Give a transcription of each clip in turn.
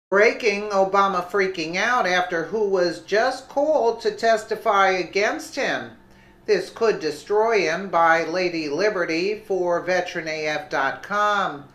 Breaking: Obama freaking out after who was just called to testify against him. This could destroy him, by Lady Liberty for VeteranAF.com.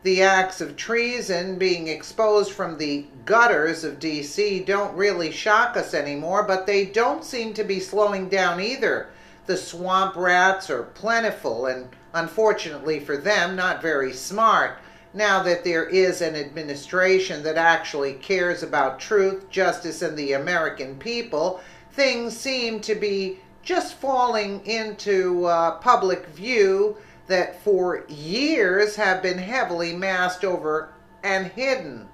The acts of treason being exposed from the gutters of D.C. don't really shock us anymore, but they don't seem to be slowing down either. The swamp rats are plentiful and, unfortunately for them, not very smart. Now that there is an administration that actually cares about truth, justice, and the American people, things seem to be just falling into public view that for years have been heavily masked over and hidden.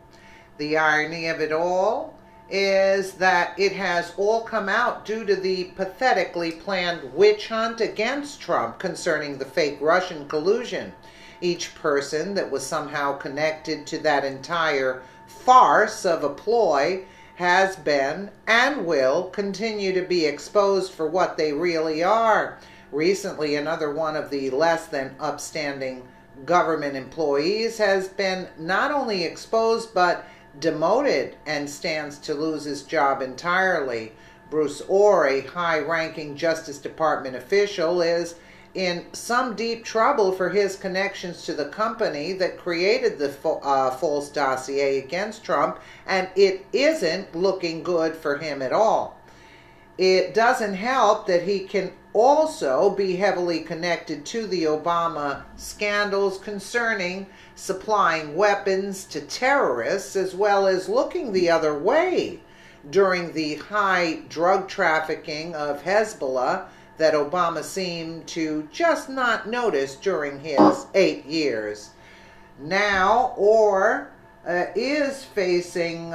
The irony of it all is that it has all come out due to the pathetically planned witch hunt against Trump concerning the fake Russian collusion. Each person that was somehow connected to that entire farce of a ploy has been and will continue to be exposed for what they really are. Recently, another one of the less than upstanding government employees has been not only exposed but demoted and stands to lose his job entirely. Bruce Ohr, a high-ranking Justice Department official, is in some deep trouble for his connections to the company that created the false dossier against Trump, and it isn't looking good for him at all. It doesn't help that he can also be heavily connected to the Obama scandals concerning supplying weapons to terrorists, as well as looking the other way during the high drug trafficking of Hezbollah that Obama seemed to just not notice during his 8 years. Now, Ohr is facing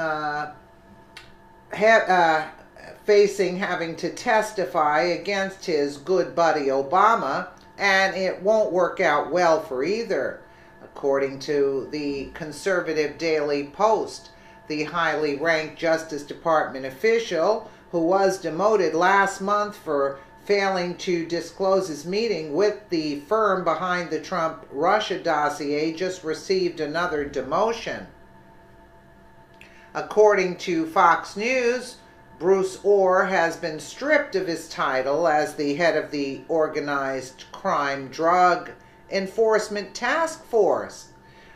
having to testify against his good buddy Obama, and it won't work out well for either. According to the conservative Daily Post, the highly ranked Justice Department official, who was demoted last month for failing to disclose his meeting with the firm behind the Trump-Russia dossier, just received another demotion. According to Fox News, Bruce Ohr has been stripped of his title as the head of the Organized Crime Drug Enforcement Task Force.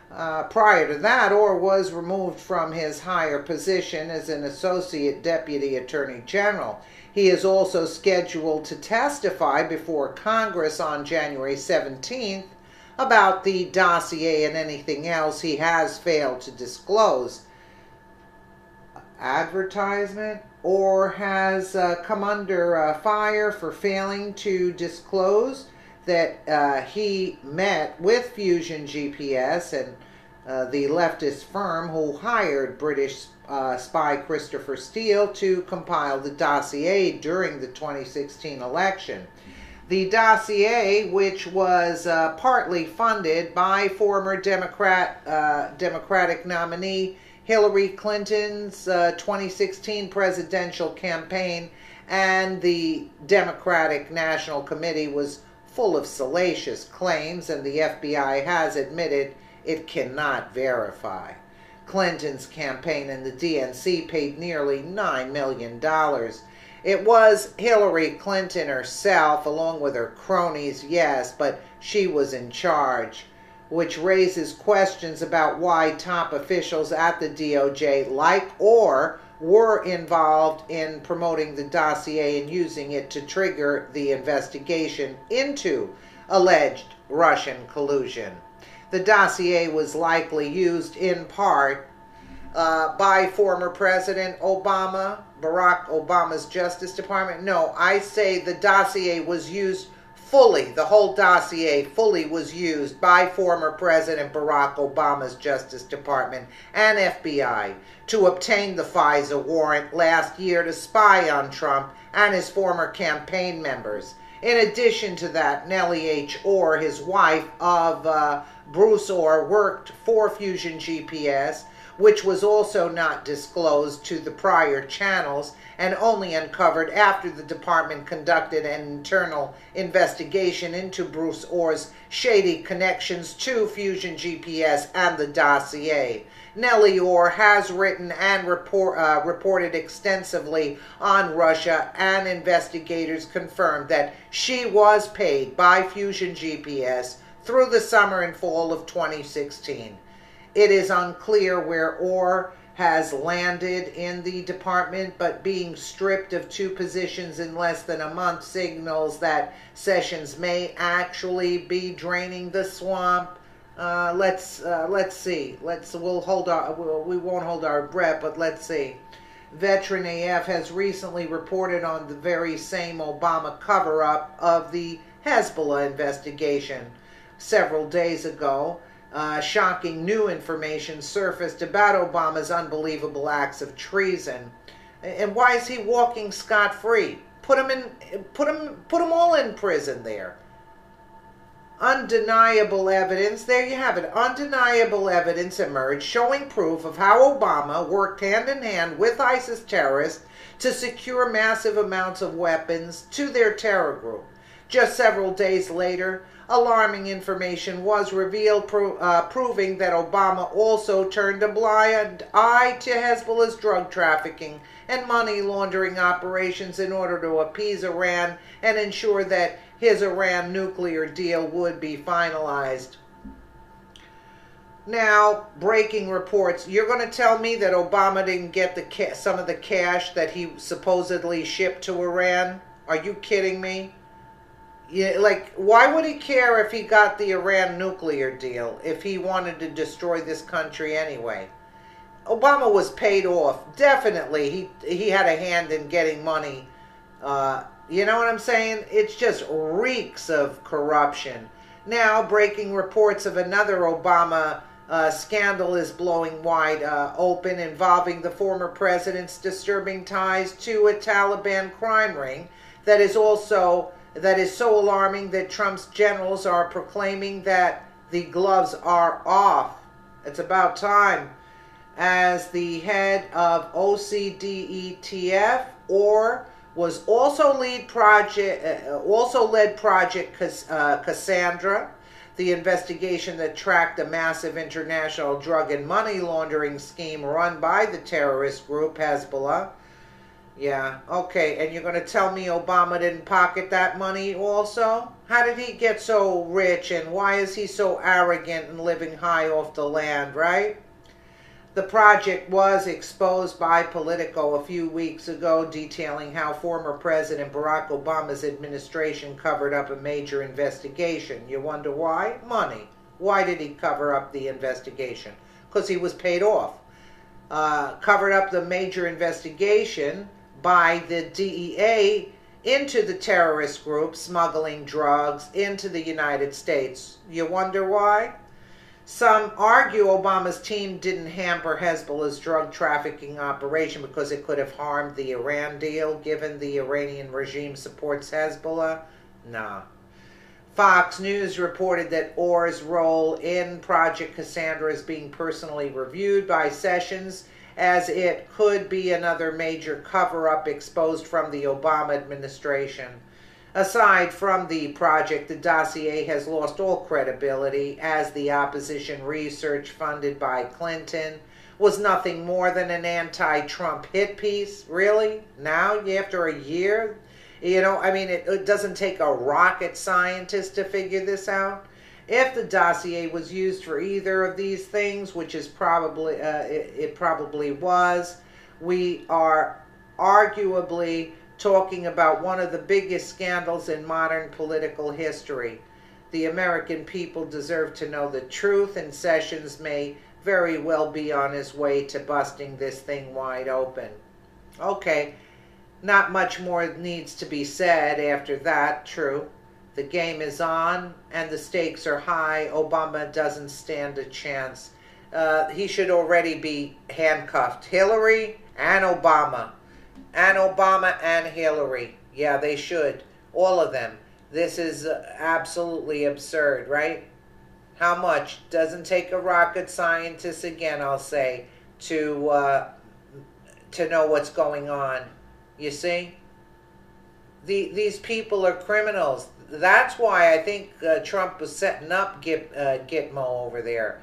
Prior to that, Ohr was removed from his higher position as an Associate Deputy Attorney General. He is also scheduled to testify before Congress on January 17th about the dossier and anything else he has failed to disclose. Advertisement: Ohr has come under fire for failing to disclose that he met with Fusion GPS and the leftist firm who hired British spy Christopher Steele to compile the dossier during the 2016 election. The dossier, which was partly funded by former Democratic nominee Hillary Clinton's 2016 presidential campaign and the Democratic National Committee, was full of salacious claims, and the FBI has admitted it cannot verify. Clinton's campaign and the DNC paid nearly $9 million. It was Hillary Clinton herself, along with her cronies, yes, but she was in charge, which raises questions about why top officials at the DOJ, like Ohr, were involved in promoting the dossier and using it to trigger the investigation into alleged Russian collusion. The dossier was likely used in part by former President Obama, Barack Obama's Justice Department. No, I say the dossier was used fully, the whole dossier fully was used by former President Barack Obama's Justice Department and FBI to obtain the FISA warrant last year to spy on Trump and his former campaign members. In addition to that, Nellie H. Ohr, his wife of Bruce Ohr, worked for Fusion GPS, which was also not disclosed to the prior channels and only uncovered after the department conducted an internal investigation into Bruce Orr's shady connections to Fusion GPS and the dossier. Nellie Ohr has written and reported extensively on Russia, and investigators confirmed that she was paid by Fusion GPS through the summer and fall of 2016. It is unclear where Ohr has landed in the department, but being stripped of 2 positions in less than a month signals that Sessions may actually be draining the swamp. Let's see. We won't hold our breath, but let's see. Veteran AF has recently reported on the very same Obama cover-up of the Hezbollah investigation. Several days ago, shocking new information surfaced about Obama's unbelievable acts of treason. And why is he walking scot-free? Put him all in prison there. Undeniable evidence, there you have it, undeniable evidence emerged showing proof of how Obama worked hand in hand with ISIS terrorists to secure massive amounts of weapons to their terror group. Just several days later, alarming information was revealed proving that Obama also turned a blind eye to Hezbollah's drug trafficking and money laundering operations in order to appease Iran and ensure that his Iran nuclear deal would be finalized. Now, breaking reports. You're going to tell me that Obama didn't get some of the cash that he supposedly shipped to Iran? Are you kidding me? Yeah, like, why would he care if he got the Iran nuclear deal if he wanted to destroy this country anyway? Obama was paid off. Definitely, he had a hand in getting money. You know what I'm saying? It just reeks of corruption. Now, breaking reports of another Obama scandal is blowing wide open, involving the former president's disturbing ties to a Taliban crime ring that is so alarming that Trump's generals are proclaiming that the gloves are off. It's about time. As the head of OCDETF, Ohr was also led Project Cassandra, the investigation that tracked a massive international drug and money laundering scheme run by the terrorist group Hezbollah. Yeah, okay, and you're going to tell me Obama didn't pocket that money also? How did he get so rich, and why is he so arrogant and living high off the land, right? The project was exposed by Politico a few weeks ago, detailing how former President Barack Obama's administration covered up a major investigation. You wonder why? Money. Why did he cover up the investigation? Because he was paid off. Covered up the major investigation by the DEA into the terrorist group smuggling drugs into the United States. You wonder why? Some argue Obama's team didn't hamper Hezbollah's drug trafficking operation because it could have harmed the Iran deal, given the Iranian regime supports Hezbollah. Nah. Fox News reported that Ohr's role in Project Cassandra is being personally reviewed by Sessions, as it could be another major cover-up exposed from the Obama administration. Aside from the project, the dossier has lost all credibility, as the opposition research funded by Clinton was nothing more than an anti-Trump hit piece. Really? Now, after a year? You know, I mean, it doesn't take a rocket scientist to figure this out. If the dossier was used for either of these things, which is probably, it probably was, we are arguably talking about one of the biggest scandals in modern political history. The American people deserve to know the truth, and Sessions may very well be on his way to busting this thing wide open. Okay, not much more needs to be said after that, true. The game is on, and the stakes are high. Obama doesn't stand a chance. He should already be handcuffed. Hillary and Obama. And Obama and Hillary. Yeah, they should. All of them. This is absolutely absurd, right? How much? Doesn't take a rocket scientist again, I'll say, to know what's going on. You see? These people are criminals. That's why I think Trump was setting up Gitmo over there,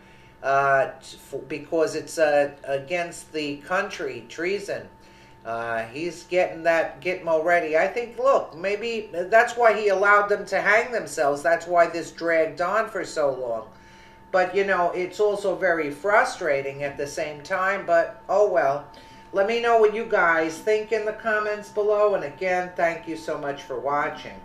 because it's against the country, treason. He's getting that Gitmo ready. I think, look, maybe that's why he allowed them to hang themselves. That's why this dragged on for so long. But, you know, it's also very frustrating at the same time, but oh well. Let me know what you guys think in the comments below. And again, thank you so much for watching.